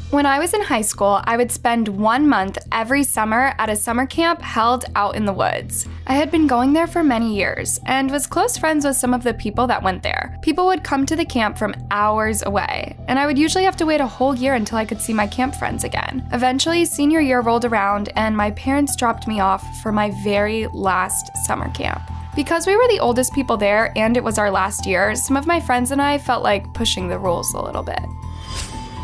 When I was in high school, I would spend 1 month every summer at a summer camp held out in the woods. I had been going there for many years and was close friends with some of the people that went there. People would come to the camp from hours away, and I would usually have to wait a whole year until I could see my camp friends again. Eventually, senior year rolled around and my parents dropped me off for my very last summer camp. Because we were the oldest people there and it was our last year, some of my friends and I felt like pushing the rules a little bit.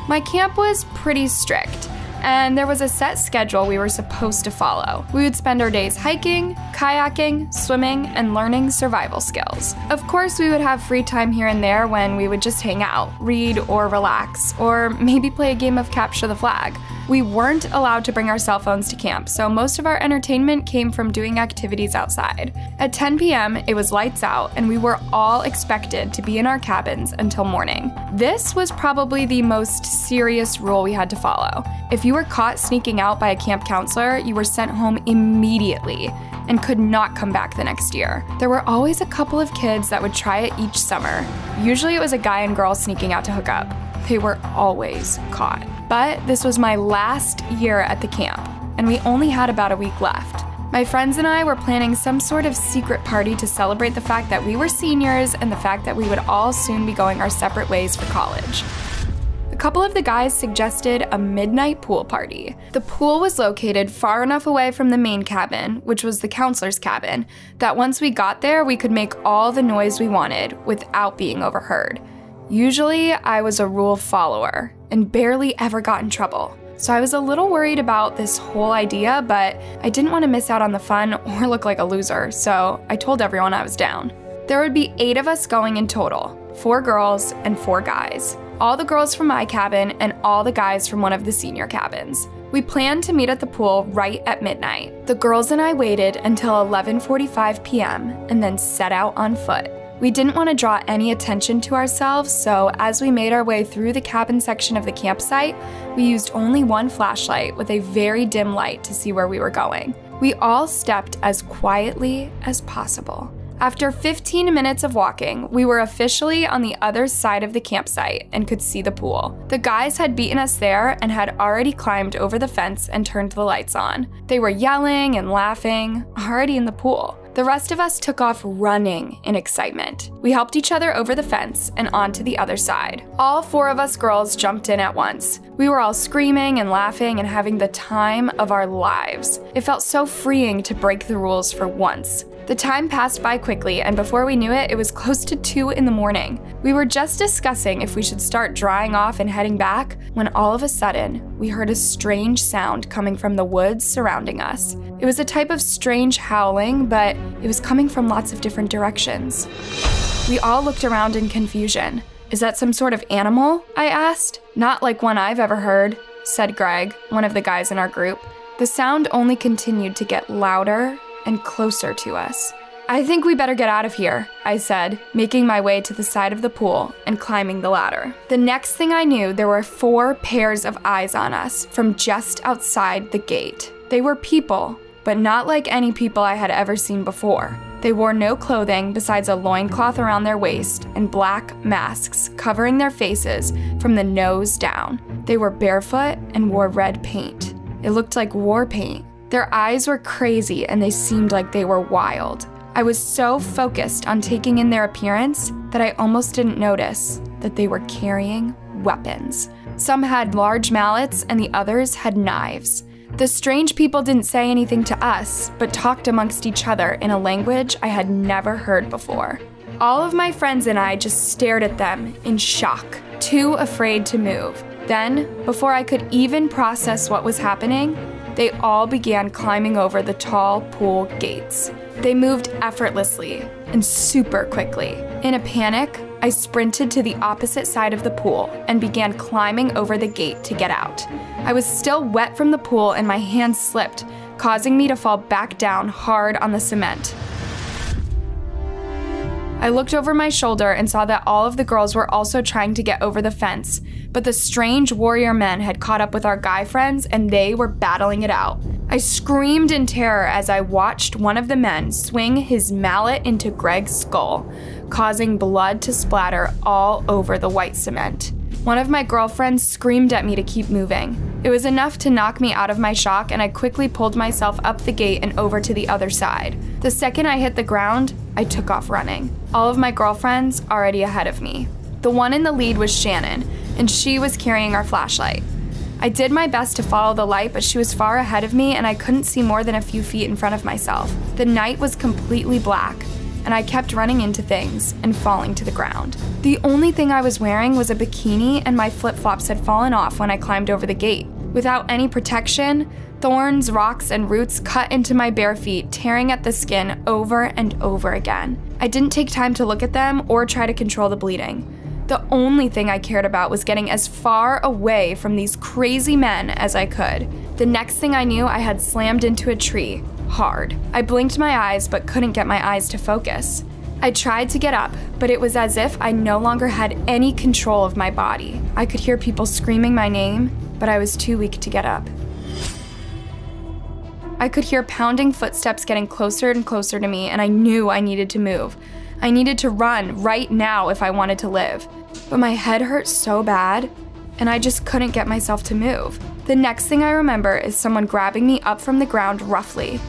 My camp was pretty strict, and there was a set schedule we were supposed to follow. We would spend our days hiking, kayaking, swimming, and learning survival skills. Of course, we would have free time here and there when we would just hang out, read or relax, or maybe play a game of capture the flag. We weren't allowed to bring our cell phones to camp, so most of our entertainment came from doing activities outside. At 10 p.m., it was lights out, and we were all expected to be in our cabins until morning. This was probably the most serious rule we had to follow. If you were caught sneaking out by a camp counselor, you were sent home immediately and could not come back the next year. There were always a couple of kids that would try it each summer. Usually it was a guy and girl sneaking out to hook up. They were always caught. But this was my last year at the camp, and we only had about a week left. My friends and I were planning some sort of secret party to celebrate the fact that we were seniors and the fact that we would all soon be going our separate ways for college. A couple of the guys suggested a midnight pool party. The pool was located far enough away from the main cabin, which was the counselor's cabin, that once we got there, we could make all the noise we wanted without being overheard. Usually, I was a rule follower and barely ever got in trouble. So I was a little worried about this whole idea, but I didn't want to miss out on the fun or look like a loser, so I told everyone I was down. There would be 8 of us going in total, 4 girls and 4 guys. All the girls from my cabin and all the guys from one of the senior cabins. We planned to meet at the pool right at midnight. The girls and I waited until 11:45 p.m. and then set out on foot. We didn't want to draw any attention to ourselves, so as we made our way through the cabin section of the campsite, we used only one flashlight with a very dim light to see where we were going. We all stepped as quietly as possible. After 15 minutes of walking, we were officially on the other side of the campsite and could see the pool. The guys had beaten us there and had already climbed over the fence and turned the lights on. They were yelling and laughing, already in the pool. The rest of us took off running in excitement. We helped each other over the fence and onto the other side. All 4 of us girls jumped in at once. We were all screaming and laughing and having the time of our lives. It felt so freeing to break the rules for once. The time passed by quickly, and before we knew it, it was close to 2 in the morning. We were just discussing if we should start drying off and heading back, when all of a sudden, we heard a strange sound coming from the woods surrounding us. It was a type of strange howling, but it was coming from lots of different directions. We all looked around in confusion. "Is that some sort of animal?" I asked. "Not like one I've ever heard," said Greg, one of the guys in our group. The sound only continued to get louder and closer to us. "I think we better get out of here," I said, making my way to the side of the pool and climbing the ladder. The next thing I knew, there were 4 pairs of eyes on us from just outside the gate. They were people, but not like any people I had ever seen before. They wore no clothing besides a loincloth around their waist and black masks covering their faces from the nose down. They were barefoot and wore red paint. It looked like war paint. Their eyes were crazy and they seemed like they were wild. I was so focused on taking in their appearance that I almost didn't notice that they were carrying weapons. Some had large mallets and the others had knives. The strange people didn't say anything to us, but talked amongst each other in a language I had never heard before. All of my friends and I just stared at them in shock, too afraid to move. Then, before I could even process what was happening, they all began climbing over the tall pool gates. They moved effortlessly and super quickly. In a panic, I sprinted to the opposite side of the pool and began climbing over the gate to get out. I was still wet from the pool and my hands slipped, causing me to fall back down hard on the cement. I looked over my shoulder and saw that all of the girls were also trying to get over the fence, but the strange warrior men had caught up with our guy friends and they were battling it out. I screamed in terror as I watched one of the men swing his mallet into Greg's skull, causing blood to splatter all over the white cement. One of my girlfriends screamed at me to keep moving. It was enough to knock me out of my shock, and I quickly pulled myself up the gate and over to the other side. The second I hit the ground, I took off running. All of my girlfriends already ahead of me. The one in the lead was Shannon, and she was carrying our flashlight. I did my best to follow the light, but she was far ahead of me and I couldn't see more than a few feet in front of myself. The night was completely black, and I kept running into things and falling to the ground. The only thing I was wearing was a bikini, and my flip-flops had fallen off when I climbed over the gate. Without any protection, thorns, rocks, and roots cut into my bare feet, tearing at the skin over and over again. I didn't take time to look at them or try to control the bleeding. The only thing I cared about was getting as far away from these crazy men as I could. The next thing I knew, I had slammed into a tree, hard. I blinked my eyes but couldn't get my eyes to focus. I tried to get up, but it was as if I no longer had any control of my body. I could hear people screaming my name, but I was too weak to get up. I could hear pounding footsteps getting closer and closer to me, and I knew I needed to move. I needed to run right now if I wanted to live. But my head hurt so bad, and I just couldn't get myself to move. The next thing I remember is someone grabbing me up from the ground roughly.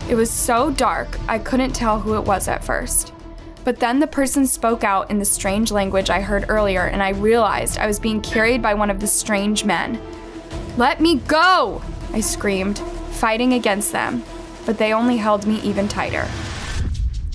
It was so dark, I couldn't tell who it was at first. But then the person spoke out in the strange language I heard earlier, and I realized I was being carried by one of the strange men. "Let me go!" I screamed, fighting against them, but they only held me even tighter.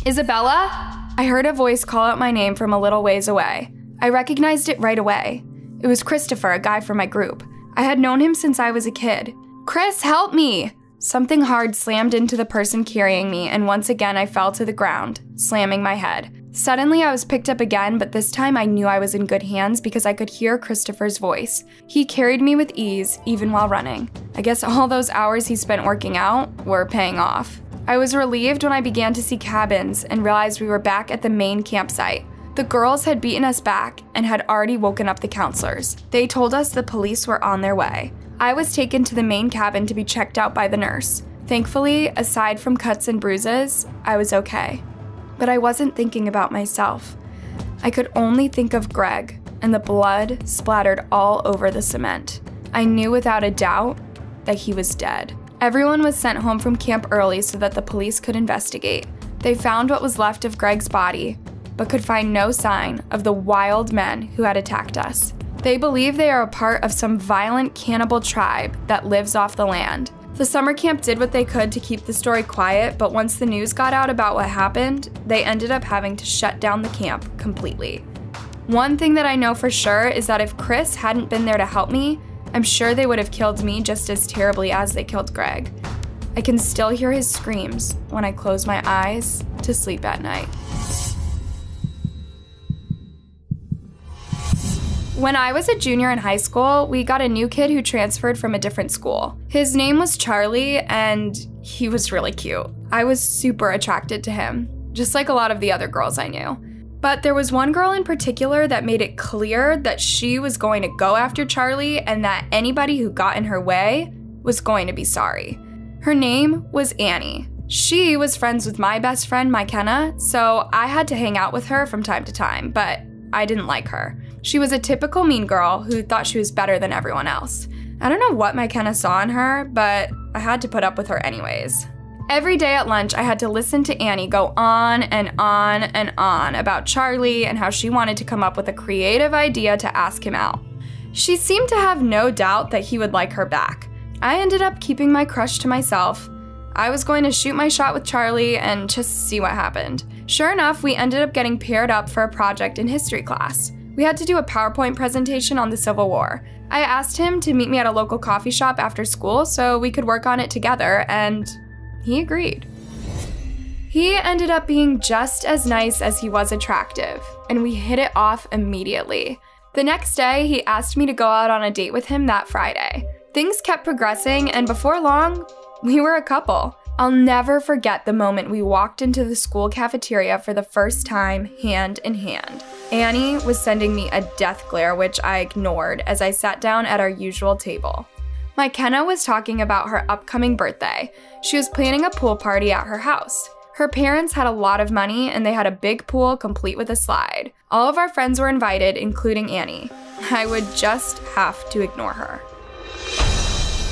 "Isabella?" I heard a voice call out my name from a little ways away. I recognized it right away. It was Christopher, a guy from my group. I had known him since I was a kid. "Chris, help me!" Something hard slammed into the person carrying me, and once again I fell to the ground, slamming my head. Suddenly I was picked up again, but this time I knew I was in good hands because I could hear Christopher's voice. He carried me with ease, even while running. I guess all those hours he spent working out were paying off. I was relieved when I began to see cabins and realized we were back at the main campsite. The girls had beaten us back and had already woken up the counselors. They told us the police were on their way. I was taken to the main cabin to be checked out by the nurse. Thankfully, aside from cuts and bruises, I was okay. But I wasn't thinking about myself. I could only think of Greg, and the blood splattered all over the cement. I knew without a doubt that he was dead. Everyone was sent home from camp early so that the police could investigate. They found what was left of Greg's body, but could find no sign of the wild men who had attacked us. They believe they are a part of some violent cannibal tribe that lives off the land. The summer camp did what they could to keep the story quiet, but once the news got out about what happened, they ended up having to shut down the camp completely. One thing that I know for sure is that if Chris hadn't been there to help me, I'm sure they would have killed me just as terribly as they killed Greg. I can still hear his screams when I close my eyes to sleep at night. When I was a junior in high school, we got a new kid who transferred from a different school. His name was Charlie, and he was really cute. I was super attracted to him, just like a lot of the other girls I knew. But there was one girl in particular that made it clear that she was going to go after Charlie and that anybody who got in her way was going to be sorry. Her name was Annie. She was friends with my best friend, McKenna, so I had to hang out with her from time to time, but I didn't like her. She was a typical mean girl who thought she was better than everyone else. I don't know what McKenna saw in her, but I had to put up with her anyways. Every day at lunch, I had to listen to Annie go on and on and on about Charlie and how she wanted to come up with a creative idea to ask him out. She seemed to have no doubt that he would like her back. I ended up keeping my crush to myself. I was going to shoot my shot with Charlie and just see what happened. Sure enough, we ended up getting paired up for a project in history class. We had to do a PowerPoint presentation on the Civil War. I asked him to meet me at a local coffee shop after school so we could work on it together, and he agreed. He ended up being just as nice as he was attractive, and we hit it off immediately. The next day, he asked me to go out on a date with him that Friday. Things kept progressing, and before long, we were a couple. I'll never forget the moment we walked into the school cafeteria for the first time, hand in hand. Annie was sending me a death glare, which I ignored as I sat down at our usual table. McKenna was talking about her upcoming birthday. She was planning a pool party at her house. Her parents had a lot of money and they had a big pool complete with a slide. All of our friends were invited, including Annie. I would just have to ignore her.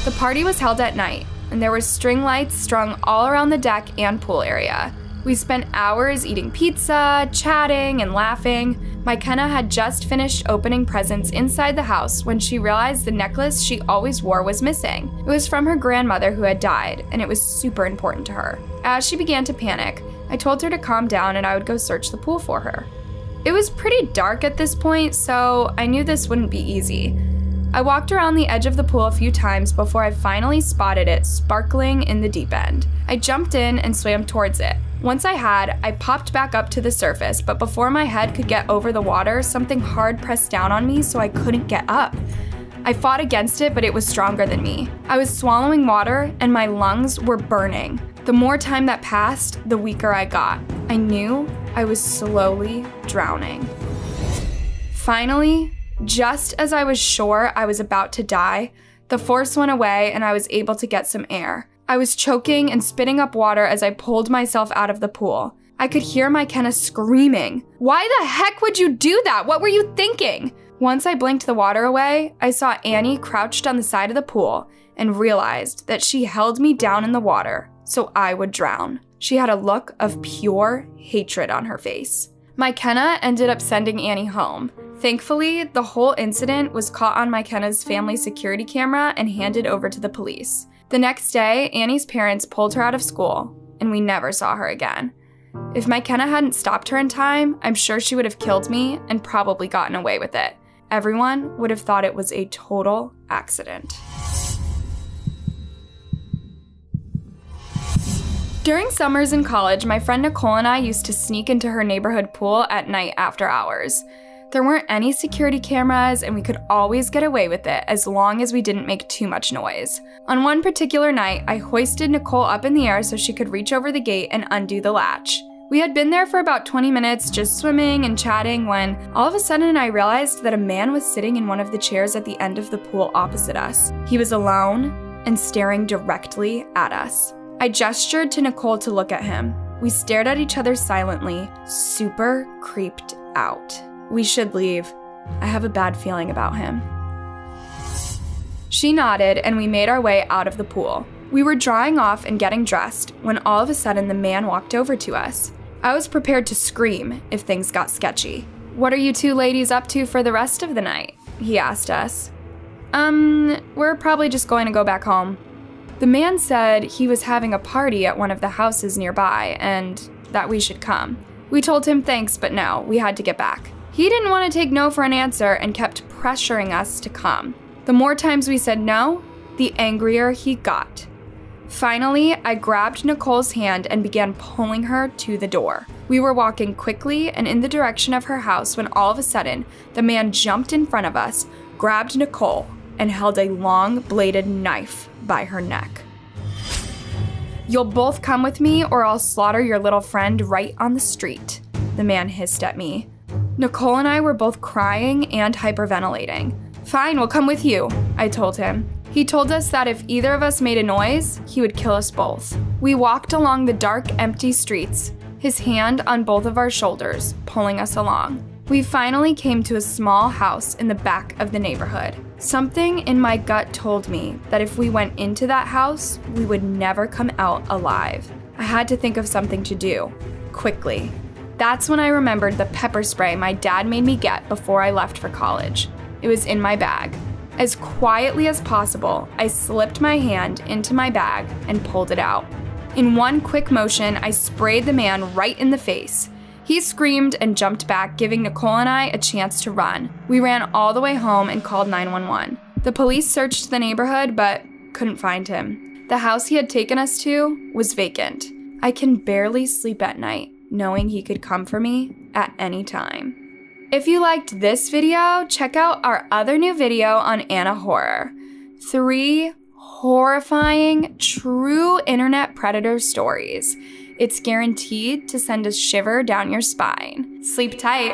The party was held at night, and there were string lights strung all around the deck and pool area. We spent hours eating pizza, chatting, and laughing. McKenna had just finished opening presents inside the house when she realized the necklace she always wore was missing. It was from her grandmother who had died, and it was super important to her. As she began to panic, I told her to calm down and I would go search the pool for her. It was pretty dark at this point, so I knew this wouldn't be easy. I walked around the edge of the pool a few times before I finally spotted it sparkling in the deep end. I jumped in and swam towards it. Once I popped back up to the surface, but before my head could get over the water, something hard pressed down on me so I couldn't get up. I fought against it, but it was stronger than me. I was swallowing water and my lungs were burning. The more time that passed, the weaker I got. I knew I was slowly drowning. Finally, just as I was sure I was about to die, the force went away and I was able to get some air. I was choking and spitting up water as I pulled myself out of the pool. I could hear McKenna screaming. "Why the heck would you do that? What were you thinking?" Once I blinked the water away, I saw Annie crouched on the side of the pool and realized that she held me down in the water so I would drown. She had a look of pure hatred on her face. McKenna ended up sending Annie home. Thankfully, the whole incident was caught on McKenna's family security camera and handed over to the police. The next day, Annie's parents pulled her out of school, and we never saw her again. If McKenna hadn't stopped her in time, I'm sure she would have killed me and probably gotten away with it. Everyone would have thought it was a total accident. During summers in college, my friend Nicole and I used to sneak into her neighborhood pool at night after hours. There weren't any security cameras, and we could always get away with it as long as we didn't make too much noise. On one particular night, I hoisted Nicole up in the air so she could reach over the gate and undo the latch. We had been there for about 20 minutes just swimming and chatting when all of a sudden I realized that a man was sitting in one of the chairs at the end of the pool opposite us. He was alone and staring directly at us. I gestured to Nicole to look at him. We stared at each other silently, super creeped out. "We should leave. I have a bad feeling about him." She nodded and we made our way out of the pool. We were drying off and getting dressed when all of a sudden the man walked over to us. I was prepared to scream if things got sketchy. "What are you two ladies up to for the rest of the night?" he asked us. We're probably just going to go back home." The man said he was having a party at one of the houses nearby and that we should come. We told him thanks, but no, we had to get back. He didn't want to take no for an answer and kept pressuring us to come. The more times we said no, the angrier he got. Finally, I grabbed Nicole's hand and began pulling her to the door. We were walking quickly and in the direction of her house when all of a sudden, the man jumped in front of us, grabbed Nicole, and held a long bladed knife by her neck. "You'll both come with me or I'll slaughter your little friend right on the street," the man hissed at me. Nicole and I were both crying and hyperventilating. "Fine, we'll come with you," I told him. He told us that if either of us made a noise, he would kill us both. We walked along the dark, empty streets, his hand on both of our shoulders, pulling us along. We finally came to a small house in the back of the neighborhood. Something in my gut told me that if we went into that house, we would never come out alive. I had to think of something to do, quickly. That's when I remembered the pepper spray my dad made me get before I left for college. It was in my bag. As quietly as possible, I slipped my hand into my bag and pulled it out. In one quick motion, I sprayed the man right in the face. He screamed and jumped back, giving Nicole and I a chance to run. We ran all the way home and called 911. The police searched the neighborhood, but couldn't find him. The house he had taken us to was vacant. I can barely sleep at night, knowing he could come for me at any time. If you liked this video, check out our other new video on Anna Horror. 3 horrifying, true internet predator stories. It's guaranteed to send a shiver down your spine. Sleep tight.